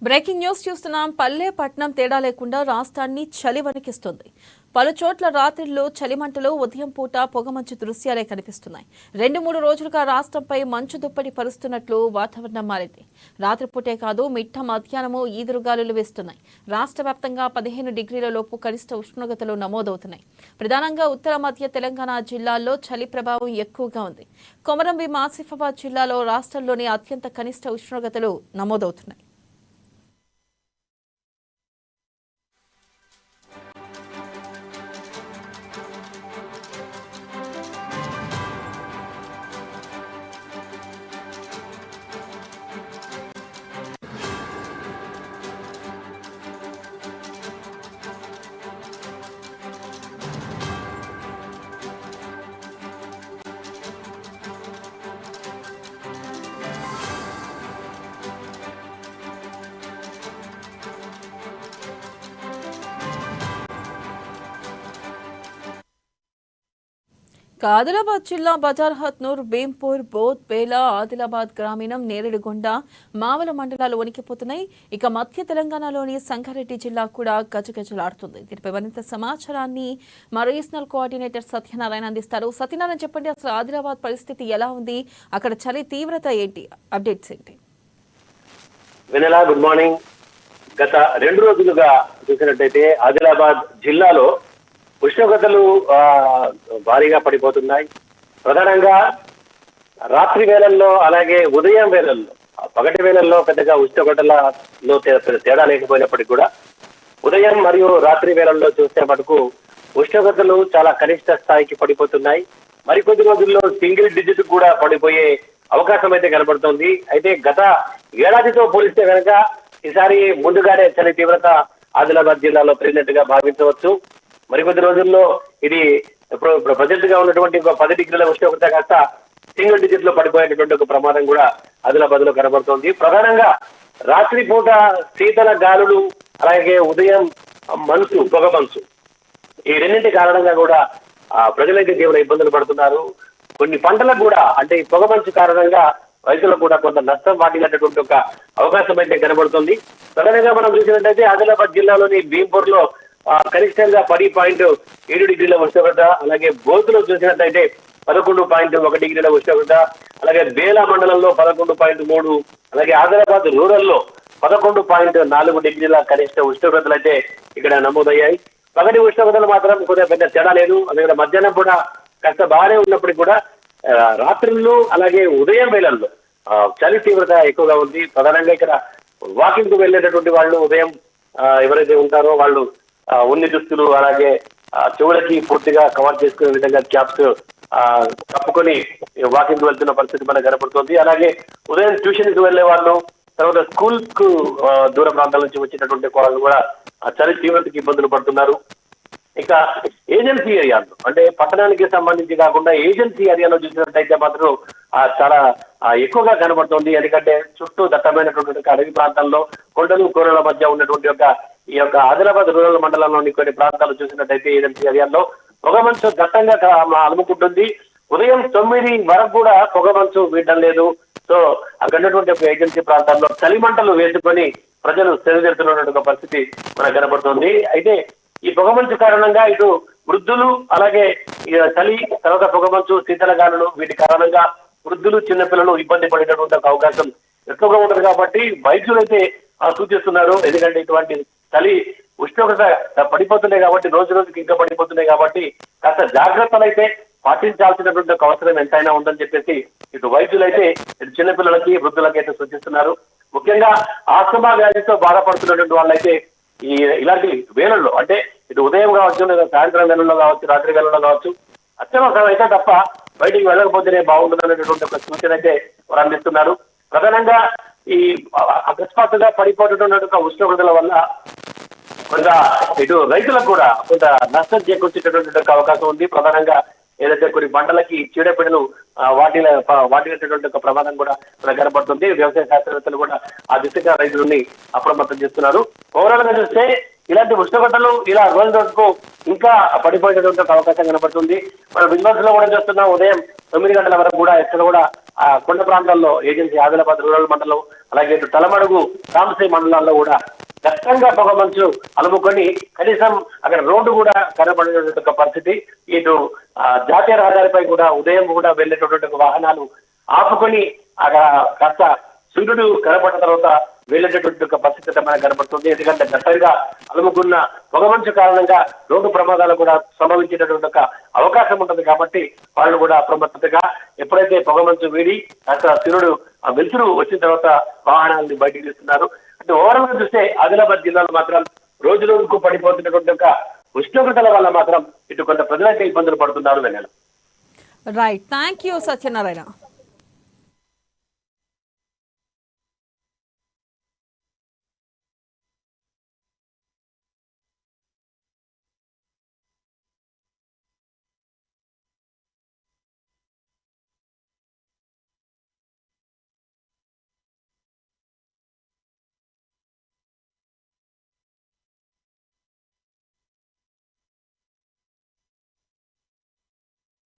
Breaking news చూస్తున్నాం. పల్లె పట్నం తేడా లేకుండా రాష్ట్రాన్ని చలి వణికిస్తుంది. పలు చోట్ల రాత్రిలో చలిమంటలు, ఉదయం పూట పొగమంచు దృశ్యాలే కనిపిస్తున్నాయి. 2-3 రోజులుగా రాష్ట్రంపై మంచు దుప్పటి పరుస్తున్నట్లు వాతావరణం మారింది. రాత్రిపూటే కాదు, మిట్ట మధ్యాహ్నము ఈదురుగాలులు వేస్తున్నాయి. రాష్ట్ర వ్యాప్తంగా 15 డిగ్రీల లోపు కనిష్ట ఉష్ణోగ్రతలు నమోదవుతున్నాయి. ప్రధానంగా ఉత్తర మధ్య తెలంగాణ జిల్లాల్లో చలి ప్రభావం ఎక్కువగా ఉంది. కొమరంభీం, ఆసిఫాబాద్ జిల్లాలో రాష్ట్రంలోని అత్యంత కనిష్ట ఉష్ణోగ్రతలు నమోదవుతున్నాయి. ఆదిలాబాద్ జిల్లా బజార్ హత్నూర్, భీంపూర్, బోధ్, బేలా, ఆదిలాబాద్ గ్రామీణం, నేరేడుగొండ, మావల మండలాలు వణికిపోతున్నాయి. ఇక మధ్య తెలంగాణలోని సంగారెడ్డి జిల్లా కూడా గజగజలాడుతుంది. దీనిపై మరింత సమాచారాన్ని మా రీజనల్ కోఆర్డినేటర్ సత్యనారాయణ అందిస్తారు. సత్యనారాయణ, చెప్పండి, అసలు ఆదిలాబాద్ పరిస్థితి ఎలా ఉంది? అక్కడ చలి తీవ్రత ఏంటి? అప్డేట్స్ ఏంటి? వెనెలా, గుడ్ మార్నింగ్. గత 2 రోజులుగా చూసినట్టయితే ఆదిలాబాద్ జిల్లాలో ఉష్ణోగ్రతలు భారీగా పడిపోతున్నాయి. ప్రధానంగా రాత్రి వేళల్లో, అలాగే ఉదయం వేళల్లో, పగటి వేళల్లో పెద్దగా ఉష్ణోగ్రతలలో తేడా లేకపోయినప్పటికీ కూడా ఉదయం మరియు రాత్రి వేళల్లో చూస్తే మటుకు ఉష్ణోగ్రతలు చాలా కనిష్ట స్థాయికి పడిపోతున్నాయి. మరికొద్ది రోజుల్లో సింగిల్ డిజిట్ కూడా పడిపోయే అవకాశం అయితే కనబడుతోంది. అయితే గత ఏడాదితో పోలిస్తే కనుక ఈసారి ముందుగానే చలి తీవ్రత ఆదిలాబాద్ జిల్లాలో పెరిగినట్టుగా భావించవచ్చు. మరికొద్ది రోజుల్లో ఇది ప్రజెంట్ గా ఉన్నటువంటి 10 డిగ్రీల ఉష్ణోగ్రత కాస్త సింగిల్ డిజిట్ లో పడిపోయేటటువంటి ఒక ప్రమాదం కూడా ఆదిలాబాద్ లో కనబడుతోంది. ప్రధానంగా రాత్రిపూట శీతల గాలులు, అలాగే ఉదయం మంచు, పొగ మంచు, ఈ రెండింటి కారణంగా కూడా ప్రజలైతే తీవ్ర ఇబ్బందులు పడుతున్నారు. కొన్ని పంటలకు కూడా, అంటే ఈ పొగ మంచు కారణంగా రైతులకు కూడా కొంత నష్టం వాటిల్లేటటువంటి ఒక అవకాశం అయితే కనబడుతుంది. ప్రధానంగా మనం చూసినట్టయితే ఆదిలాబాద్ జిల్లాలోని భీంపూర్ లో కనిష్టంగా 10.7 డిగ్రీల ఉష్ణోగ్రత, అలాగే బోధులో చూసినట్టయితే 11.1 డిగ్రీల ఉష్ణోగ్రత, అలాగే బేలా మండలంలో 11.3, అలాగే ఆదిలాబాద్ రూరల్ లో 11.4 డిగ్రీల కనిష్ట ఉష్ణోగ్రతలు అయితే ఇక్కడ నమోదయ్యాయి. పగటి ఉష్ణోగ్రతలు మాత్రం కొద్దిగా పెద్ద తేడా లేదు. అలాగే మధ్యాహ్నం కూడా కాస్త బాగానే ఉన్నప్పటికీ కూడా రాత్రుల్లో, అలాగే ఉదయం వేళల్లో చలి తీవ్రత ఎక్కువగా ఉంది. ప్రధానంగా ఇక్కడ వాకింగ్ కు వెళ్ళేటటువంటి వాళ్ళు ఉదయం ఎవరైతే ఉంటారో వాళ్ళు ఉన్ని దుస్తులు, అలాగే చెవులకి పూర్తిగా కవర్ చేసుకునే విధంగా క్యాప్స్ కప్పుకొని వాకింగ్ వెళ్తున్న పరిస్థితి మనకు కనపడుతుంది. అలాగే ఉదయం ట్యూషన్ కి వెళ్లే వాళ్ళు, తర్వాత స్కూల్ కు దూర ప్రాంతాల నుంచి వచ్చేటటువంటి వాళ్ళు కూడా చలి తీవ్రతకి ఇబ్బందులు పడుతున్నారు. ఇక ఏజెన్సీ ఏరియాలో, అంటే పట్టణానికి సంబంధించి కాకుండా ఏజెన్సీ ఏరియాలో చూసినట్టయితే మాత్రం చాలా ఎక్కువగా కనబడుతుంది. ఎందుకంటే చుట్టూ దట్టమైనటువంటి అడవి ప్రాంతాల్లో కొండలు కోరల మధ్య ఉన్నటువంటి ఈ యొక్క ఆదిలాబాద్ రూరల్ మండలంలోని కొన్ని ప్రాంతాలు చూసినట్టయితే ఏజెన్సీ ఏరియాలో పొగమంచు దట్టంగా అలుముకుంటుంది. ఉదయం 9 వరకు కూడా పొగమంచు వీడడం లేదు. సో అక్కడ ఉన్నటువంటి ఒక ఏజెన్సీ ప్రాంతాల్లో చలిమంటలు వేసుకొని ప్రజలు సెలవుతున్నటువంటి పరిస్థితి మనకు కనబడుతుంది. అయితే ఈ పొగమంచు కారణంగా ఇటు వృద్ధులు, అలాగే చలి, తర్వాత పొగమంచు, శీతల గాలులు, వీటి కారణంగా వృద్ధులు, చిన్నపిల్లలు ఇబ్బంది పడేటటువంటి ఒక అవకాశం ఎక్కువగా ఉంటుంది. కాబట్టి వైద్యులు అయితే సూచిస్తున్నారు. ఎందుకంటే ఇటువంటి చలి ఉష్ణోగ్రత పడిపోతున్నాయి కాబట్టి, రోజు రోజుకి ఇంకా పడిపోతున్నాయి కాబట్టి కాస్త జాగ్రత్తలు అయితే పాటించాల్సినటువంటి ఒక అవసరం ఎంతైనా ఉందని చెప్పేసి ఇటు వైద్యులైతే ఇటు చిన్నపిల్లలకి, వృద్ధులకి అయితే సూచిస్తున్నారు. ముఖ్యంగా ఆస్తమా వ్యాధితో బాధపడుతున్నటువంటి వాళ్ళైతే ఇలాంటి వేళల్లో, అంటే ఇటు ఉదయం కావచ్చు, లేదా సాయంత్రం వేళల్లో కావచ్చు, రాత్రి వేళల్లో కావచ్చు, అత్యవసరం అయితే తప్ప బయటికి వెళ్ళకపోతేనే బాగుంటుంది అనేటువంటి ఒక సూచన అయితే వారు అందిస్తున్నారు. ప్రధానంగా ఈ అకస్మాత్తుగా పడిపోతున్నటువంటి ఉష్ణోగ్రతల వల్ల కొంత ఇటు రైతులకు కూడా కొంత నష్టం చేకూర్చేటటువంటి అవకాశం ఉంది. ప్రధానంగా ఏదైతే కొన్ని పంటలకి చీడపీడలు వాటినటువంటి ఒక ప్రమాదం కూడా కనబడుతుంది. వ్యవసాయ శాస్త్రవేత్తలు కూడా ఆ దిశగా రైతులని అప్రమత్తం చేస్తున్నారు. ఓవరాల్ గా చూస్తే ఇలాంటి ఉష్ణోగ్రతలు ఇలా రోజు రోజుకు ఇంకా పడిపోయేటటువంటి అవకాశం కనబడుతుంది. మనం విజువల్స్ లో కూడా చూస్తున్నాం. ఉదయం 9 గంటల వరకు కూడా ఎక్కడ కూడా కొండ ప్రాంతాల్లో ఏజెన్సీ ఆదిలాబాద్ రూరల్ మండలం, అలాగే ఇటు తలమడుగు రామసే మండలాల్లో కూడా దట్టంగా పొగమంచు అలుముకొని కనీసం అక్కడ రోడ్డు కూడా కనబడినటువంటి పరిస్థితి. ఇటు జాతీయ రహదారిపై కూడా ఉదయం కూడా వెళ్ళేటటువంటి వాహనాలు ఆపుకొని అక్కడ కాస్త సూర్యుడు కనపడిన తర్వాత వెళ్ళేటటువంటి పరిస్థితి మనకు కనపడుతుంది. ఎందుకంటే దట్టంగా అలుముకున్న పొగమంచు కారణంగా రోడ్డు ప్రమాదాలు కూడా సంభవించేటటువంటి అవకాశం ఉంటుంది. కాబట్టి వాళ్ళు కూడా అప్రమత్తతగా ఎప్పుడైతే పొగమంచు వీడి కాస్త సూర్యుడు వెలుతురు వచ్చిన తర్వాత వాహనాలను బయటికి తీస్తున్నారు. అంటే ఓవరాల్ గా చూస్తే ఆదిలాబాద్ జిల్లాలో మాత్రం రోజు రోజుకు పడిపోతున్నటువంటి ఉష్ణోగ్రతల వల్ల మాత్రం ఇటు కొంత ప్రజలైతే ఇబ్బందులు పడుతున్నారు. Right, thank you Satyanarayana.